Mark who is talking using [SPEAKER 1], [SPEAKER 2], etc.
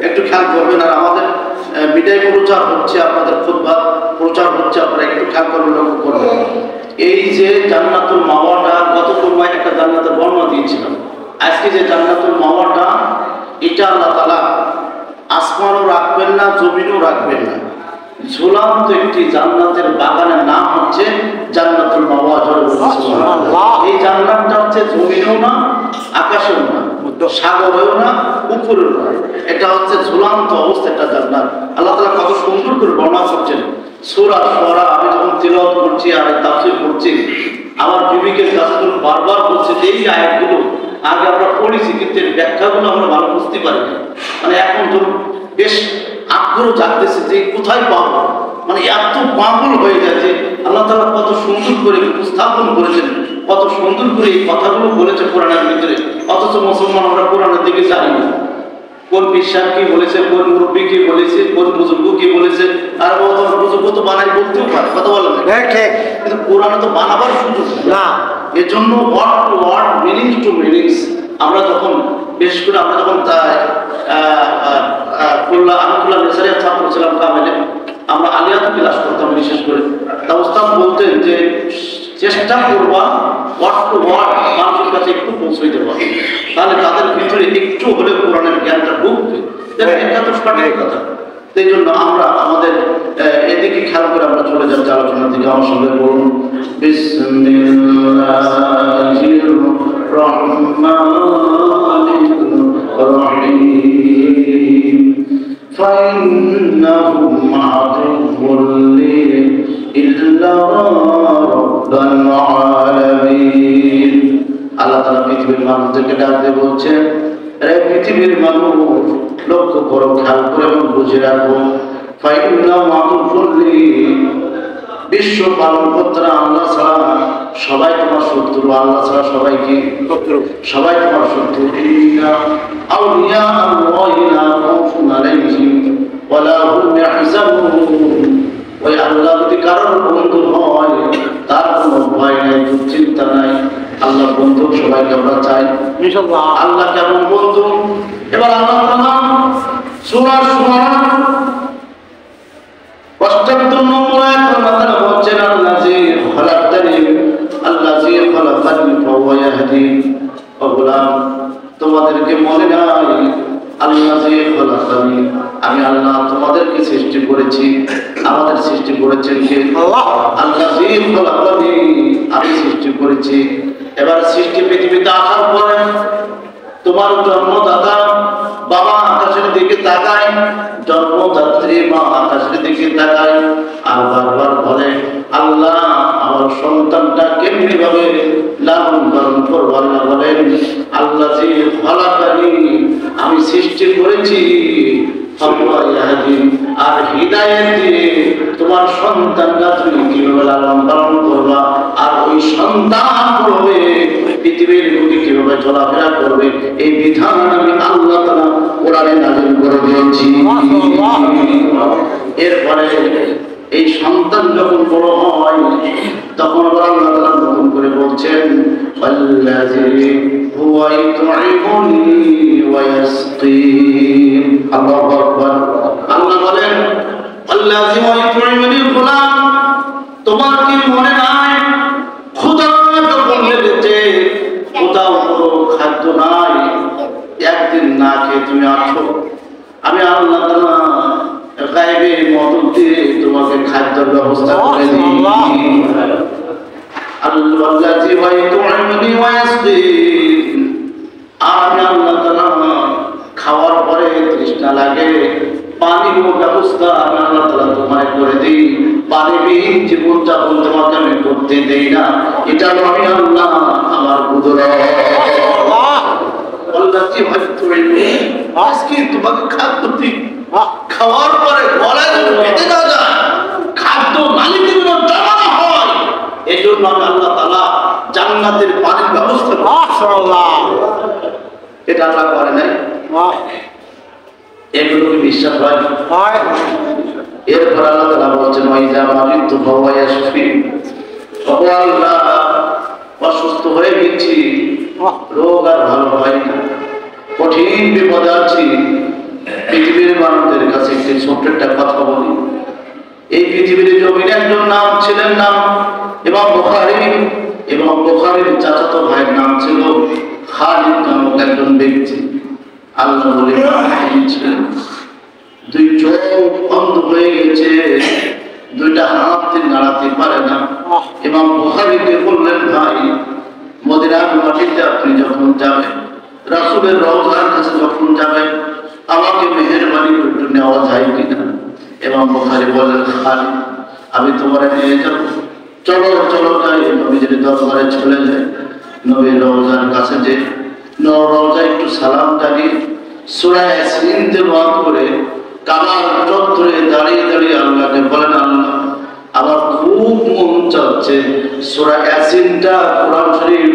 [SPEAKER 1] একটু খেয়াল করবেন। আর আমাদের বিদায় প্রচার হচ্ছে, আপনাদের খুতবা প্রচার হচ্ছে, আপনারা একটু খেয়াল করবেন, লক্ষ্য করবেন। এই যে জান্নাতুল মাওয়াটা, গত কোরবায় একটা জান্নাতের বর্ণনা দিয়েছিলাম। আজকে যে জান্নাতুল মাওয়াটা, এটা আল্লাহ তাআলা আসমানও রাখবেন না, জমিনও রাখবেন না, ঝুলন্ত একটি জান্নাতের বাগানের নাম হচ্ছে জান্নাতুল মাওয়া। এই জান্নাতটা হচ্ছে জমিনেও না, আকাশেও না, সাগরেও না, উপরেও না, এটা হচ্ছে ঝুলন্ত অবস্থা একটা জান্নাত। আল্লাহ তাআলা কত সুন্দর করে বর্ণনা করছেন। সূরা শুআরা আমি যখন তিলাওয়াত করছি আর তাফসীর করছি, আমার বিবেকের কাছে বারবার বলছে যে এই আয়াতগুলো আগে আমরা পড়েছি, কিন্তু এর ব্যাখ্যাগুলো আমরা ভালো বুঝতে পারি না। মানে এখন তো বেশ আগ্রহ জাগতেছে যে কোথায় পাবো, মানে এত পাগল হয়ে গেছে। আল্লাহ তাআলা কত সুন্দর করে উপস্থাপন করেছেন, কত সুন্দর করে এই কথাগুলো বলেছে কোরআনের ভিতরে, অথচ মুসলমান আমরা কোরআনের দিকে জানি না। কোন বিশ্বাস কি বলেছে, কোন মুরব্বী কি বলেছে, কোন বুজুর্গ কি বলেছে, আর বুজুর্গ তো বানাই বলতেও পারে, কথা বলেন, কিন্তু কোরআনে তো বানাবার সুযোগ না। এর জন্য word to word, meanings to meanings আমরা যখন, বিশেষ করে আমরা যখন ছাত্র ছিলাম কামেলে, আমরা আলিয়াতে ক্লাস করতাম বিশেষ করে, তা ওস্তাদ বলতেন যে চেষ্টা করবা ওয়ার্ড টু ওয়ার্ড মানুষের কাছে একটু পৌঁছে দেওয়া, তাহলে তাদের ভিতরে একটু হলে কোরআনের জ্ঞানটা ঢুকবে। এটা তো সঠিক কথা। সেই জন্য আমরা আমাদের এদিকে খেয়াল করে আমরা চলে যাচ্ছি আলোচনার দিকে। আমার সঙ্গে বলুন, বিসমিল্লাহির রহমানির রহিম। ফাইন্নাহুম আদুউল ইল্লা রাব্বাল আলামিন। আল্লাহ তাআলা পৃথিবীর মানুষদেরকে ডাক দিয়ে বলছেন, রে পৃথিবীর মানুষ, লক্ষ্য করো, খেয়াল করে এবং বুঝে রাখো, বিশ্ব পালন করতে আল্লাহ ছাড়া সবাই তোমার শত্রু, আল্লাহ ছাড়া সবাই কি শত্রু, সবাই তোমার শত্রু। ওই আল্লাহ যদি কারোর বন্ধু হয় তার কোনো ভয় নাই, দুশ্চিন্তা নাই। আল্লাহ বন্ধু সবাইকে আমরা চাই, আল্লাহ কেমন বন্ধু। এবার আল্লাহ সূরা শুআরা 75 নম্বর আয়াতের মাথায় বলছেন, আল্লাযী খালাকানি আল্লাযী খালাকানি ফাহুয়া ইয়াহদিন। ও গোলাম, তোমাদেরকে মনে নাই আল্লাযী খালাকানি, আমি আল্লাহ তোমাদেরকে সৃষ্টি করেছি। আমাদের সৃষ্টি করেছেন কে? আল্লাহ। আল্লাযী খালাকানি, আমি সৃষ্টি করেছি। এবার সৃষ্টি পৃথিবীতে আসার পরে তোমার জন্মদাতা বাবা আকাশের দিকে তাকায়, জন্মদাত্রী মা আকাশের দিকে তাকায়, আর বারবার বলে, আল্লাহ আমার সন্তানটা কেমনি ভাবে লালন পালন করবো। আল্লাহ বলেন, আল্লাযী খালাকানি, আমি সৃষ্টি করেছি, আর হিদায়াত দিয়ে তোমার সন্তানটা তুমি কিভাবে লালন পালন করবা, আর ওই সন্তান করবে পৃথিবীর বুকে কিভাবে চলাফেরা করবে, এই বিধান আমি আল্লাহ তাআলা কোরআনে নাযিল করে দিয়েছি। এরপরে এই সন্তান যখন বড় হয় তখন আল্লাহ তাআলা নতুন করে বলছেন, আল্লাযী হুয়া ইউতঈমুনি ওয়া ইয়াসকিন। আল্লাহু আকবার। আল্লাহ বলেন, আল্লাযী হুয়া ইউতঈমুনি, গোলাম তোমার কি মনে নাই খোদা যখন লেগেছে, কোথাও কোনো খাদ্য নাই, একদিন না খেয়ে তুমি আছো, আমি আল্লাহ তাআলা গায়বের মদত দিয়ে তোমাকে খাদ্যের ব্যবস্থা করে দিই। আল্লাযী ইউতঈমুনি ওয়া ইয়াসকিন, আমি আল্লাহ তাআলা খাওয়ার পরে তৃষ্ণা লাগে, পানির ব্যবস্থা আমি আল্লাহ তাআলা তোমায় করে দিই। পানিবিহীন জীবনযাপন তোমাকে আমি করতে দেই না, এটা আমি আল্লাহ আমার কুদরত। আল্লাযী ইউতঈমুনি, আজকে তোমাকে খাদ্য দিই, খাওয়ার পরে গলায় বেঁধে না যায়, খাদ্য মালিকের জানা হয়, এই জন্য আমি আল্লাহ তাআলা জান্নাতের পানির ব্যবস্থা করি। এটা আল্লাহ করে নাই, এগুলো কি বিশ্বাস হয়? এরপর আল্লাহ তাআলা বলছেন, ওয়াইদা মারিতু ফাহুয়া ইয়াশফিন, আল্লাহ অসুস্থ হয়ে গেছি, রোগ আর ভালো হয় না, কঠিন বিপদে আছি, এই ছোট্ট একটা কথা বলি। এই পৃথিবীর জমিনে একজন নাম ছিলেন নাম ইমাম বুখারী, এবং বুখারীর চাচাতো ভাইয়ের নাম ছিল খালিদ নামক একজন ব্যক্তি। আল্লাহ বলে ছিলেন, দুই চোখ বন্ধ হয়ে গেছে, দুইটা হাত দিয়ে নাড়াতে পারে না। ইমাম বুখারীকে বললেন, ভাই মদিনার মাটিতে আপনি যখন যাবেন, রাসূলের রওজার কাছে যখন যাবেন, আমাকে মেহেরবানি করে একটু নেওয়া যায় কিনা? ইমাম বুখারী বললেন, খালিদ আমি তোমার নিয়ে যাব, চলো চলো যাই। নবীজির দরবারে চলে যায়, নবীর রওজার কাছে যে রওজায় একটু সালাম জানিয়ে সূরা ইয়াসিন তেলাওয়াত করে কাবার চত্বরে দাঁড়িয়ে দাঁড়িয়ে আল্লাহকে বলেন, আল্লাহ আমার খুব মন চাচ্ছে সূরা ইয়াসিনটা কোরআন শরীফ